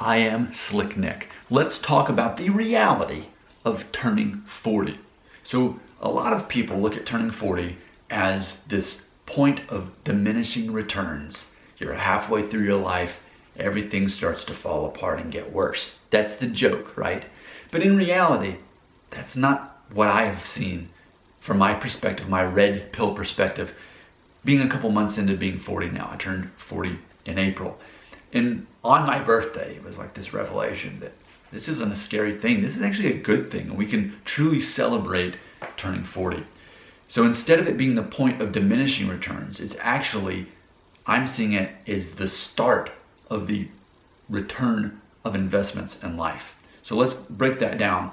I am Slick Nick. Let's talk about the reality of turning 40. So a lot of people look at turning 40 as this point of diminishing returns. You're halfway through your life, everything starts to fall apart and get worse. That's the joke, right? But in reality, that's not what I have seen from my perspective, my red pill perspective, being a couple months into being 40 now. I turned 40 in April. And on my birthday, it was like this revelation that this isn't a scary thing. This is actually a good thing. And we can truly celebrate turning 40. So instead of it being the point of diminishing returns, it's actually, I'm seeing it as the start of the return of investments in life. So let's break that down.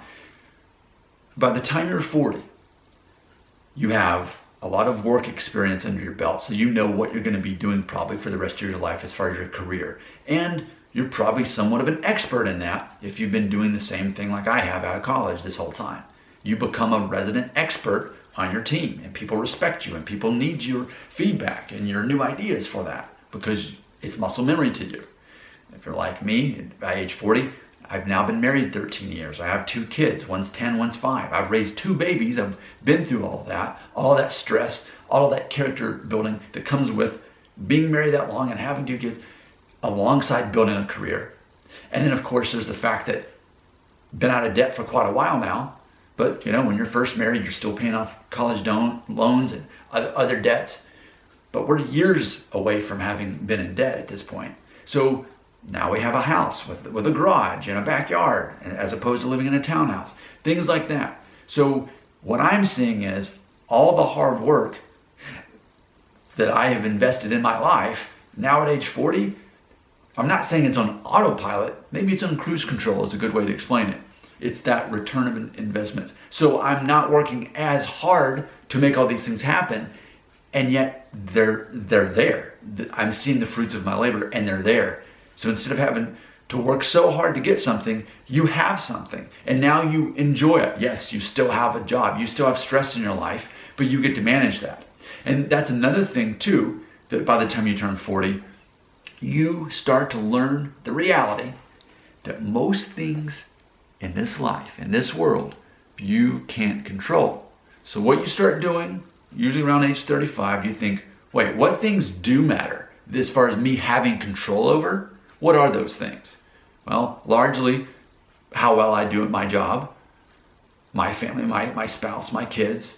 By the time you're 40, you have a lot of work experience under your belt, so you know what you're going to be doing probably for the rest of your life as far as your career. And you're probably somewhat of an expert in that if you've been doing the same thing like I have out of college this whole time. You become a resident expert on your team, and people respect you, and people need your feedback and your new ideas for that because it's muscle memory to you. If you're like me, by age 40, I've now been married 13 years. I have 2 kids. One's 10, one's 5. I've raised 2 babies. I've been through all that stress, all of that character building that comes with being married that long and having 2 kids alongside building a career. And then, of course, there's the fact that I've been out of debt for quite a while now. But, when you're first married, you're still paying off college loans and other debts. But we're years away from having been in debt at this point. So now we have a house with a garage and a backyard as opposed to living in a townhouse. Things like that. So what I'm seeing is all the hard work that I have invested in my life, now at age 40, I'm not saying it's on autopilot. Maybe it's on cruise control is a good way to explain it. It's that return of investment. So I'm not working as hard to make all these things happen, and yet they're there. I'm seeing the fruits of my labor, and they're there. So instead of having to work so hard to get something, you have something, and now you enjoy it. Yes, you still have a job, you still have stress in your life, but you get to manage that. And that's another thing too, that by the time you turn 40, you start to learn the reality that most things in this life, in this world, you can't control. So what you start doing, usually around age 35, you think, wait, what things do matter as far as me having control over? What are those things? Well, largely how well I do at my job, my family, my spouse, my kids.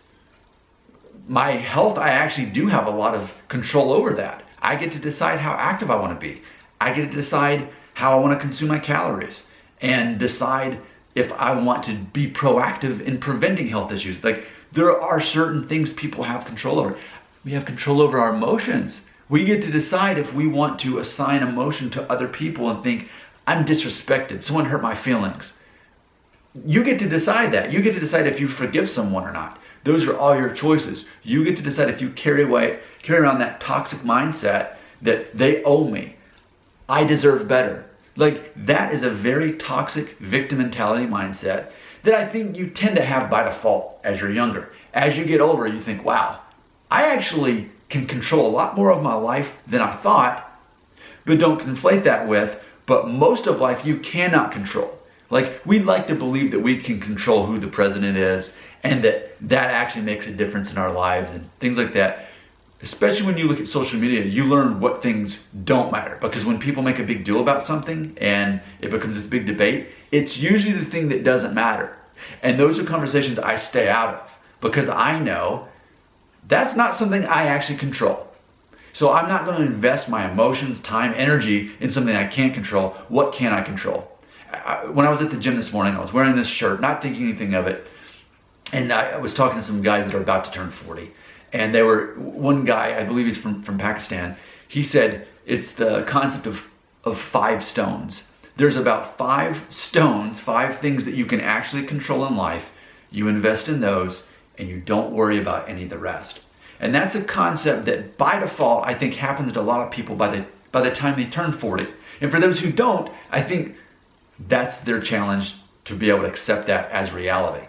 My health, I actually do have a lot of control over that. I get to decide how active I want to be. I get to decide how I want to consume my calories and decide if I want to be proactive in preventing health issues. Like, there are certain things people have control over. We have control over our emotions. We get to decide if we want to assign emotion to other people and think, I'm disrespected, someone hurt my feelings. You get to decide that. You get to decide if you forgive someone or not. Those are all your choices. You get to decide if you carry around that toxic mindset that they owe me. I deserve better. Like, that is a very toxic victim mentality mindset that I think you tend to have by default as you're younger. As you get older, you think, wow, I actually can control a lot more of my life than I thought, but don't conflate that with, but most of life you cannot control. Like, we'd like to believe that we can control who the president is and that actually makes a difference in our lives and things like that. Especially when you look at social media, you learn what things don't matter, because when people make a big deal about something and it becomes this big debate, it's usually the thing that doesn't matter. And those are conversations I stay out of because I know that's not something I actually control. So I'm not going to invest my emotions, time, energy in something I can't control. What can I control? When I was at the gym this morning, I was wearing this shirt, not thinking anything of it. And I was talking to some guys that are about to turn 40. And they were, one guy, I believe he's from Pakistan, he said it's the concept of 5 stones. There's about 5 stones, 5 things that you can actually control in life. You invest in those and you don't worry about any of the rest. And that's a concept that by default I think happens to a lot of people by the time they turn 40. And for those who don't, I think that's their challenge, to be able to accept that as reality.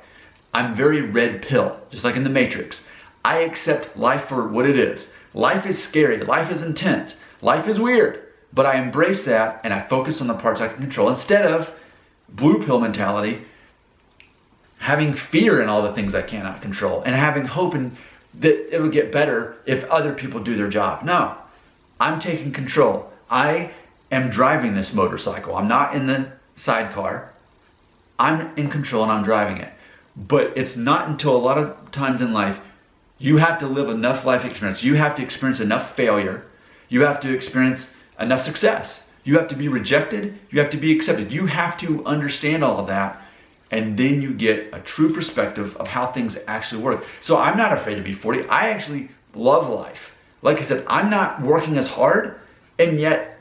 I'm very red pill, just like in the Matrix. I accept life for what it is. Life is scary, life is intense, life is weird, but I embrace that and I focus on the parts I can control instead of blue pill mentality, having fear in all the things I cannot control and having hope that it'll get better if other people do their job. No, I'm taking control. I am driving this motorcycle. I'm not in the sidecar. I'm in control and I'm driving it. But it's not until a lot of times in life, you have to live enough life experience. You have to experience enough failure. You have to experience enough success. You have to be rejected. You have to be accepted. You have to understand all of that. And then you get a true perspective of how things actually work. So I'm not afraid to be 40. I actually love life. Like I said, I'm not working as hard, and yet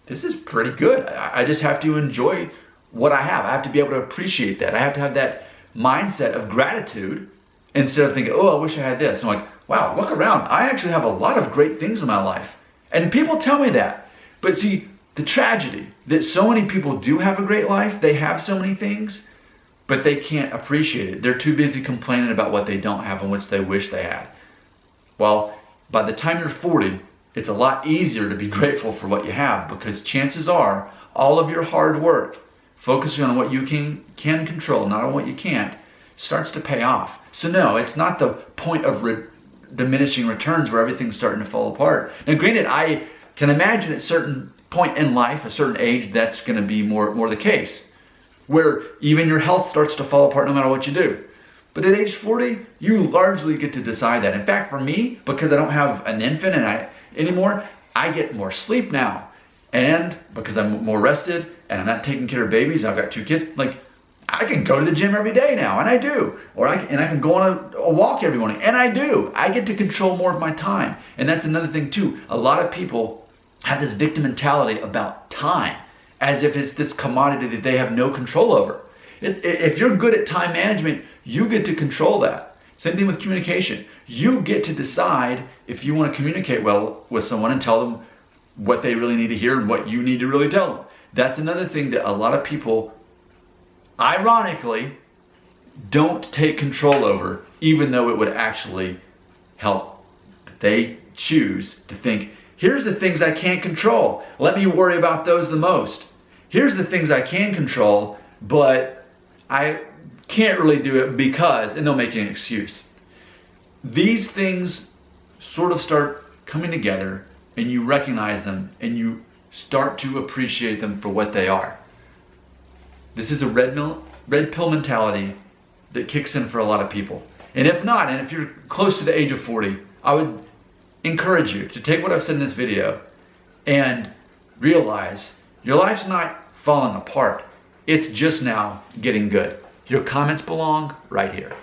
this is pretty good. I just have to enjoy what I have. I have to be able to appreciate that. I have to have that mindset of gratitude instead of thinking, oh, I wish I had this. I'm like, wow, look around. I actually have a lot of great things in my life. And people tell me that. But see, the tragedy that so many people do have a great life, they have so many things, but they can't appreciate it. They're too busy complaining about what they don't have and which they wish they had. Well, by the time you're 40, it's a lot easier to be grateful for what you have, because chances are all of your hard work, focusing on what you can control, not on what you can't, starts to pay off. So no, it's not the point of diminishing returns where everything's starting to fall apart. Now granted, I can imagine at a certain point in life, a certain age, that's going to be more the case, where even your health starts to fall apart no matter what you do. But at age 40, you largely get to decide that. In fact, for me, because I don't have an infant anymore, I get more sleep now. And because I'm more rested and I'm not taking care of babies, I've got 2 kids, like I can go to the gym every day now, and I do. I can go on a walk every morning, and I do. I get to control more of my time. And that's another thing too. A lot of people have this victim mentality about time, as if it's this commodity that they have no control over. If you're good at time management, you get to control that. Same thing with communication. You get to decide if you want to communicate well with someone and tell them what they really need to hear and what you need to really tell them. That's another thing that a lot of people, ironically, don't take control over, even though it would actually help. They choose to think, here's the things I can't control. Let me worry about those the most. Here's the things I can control, but I can't really do it because, and they'll make an excuse. These things sort of start coming together, and you recognize them, and you start to appreciate them for what they are. This is a red pill mentality that kicks in for a lot of people. And if not, and if you're close to the age of 40, I would encourage you to take what I've said in this video and realize your life's not falling apart. It's just now getting good. Your comments belong right here.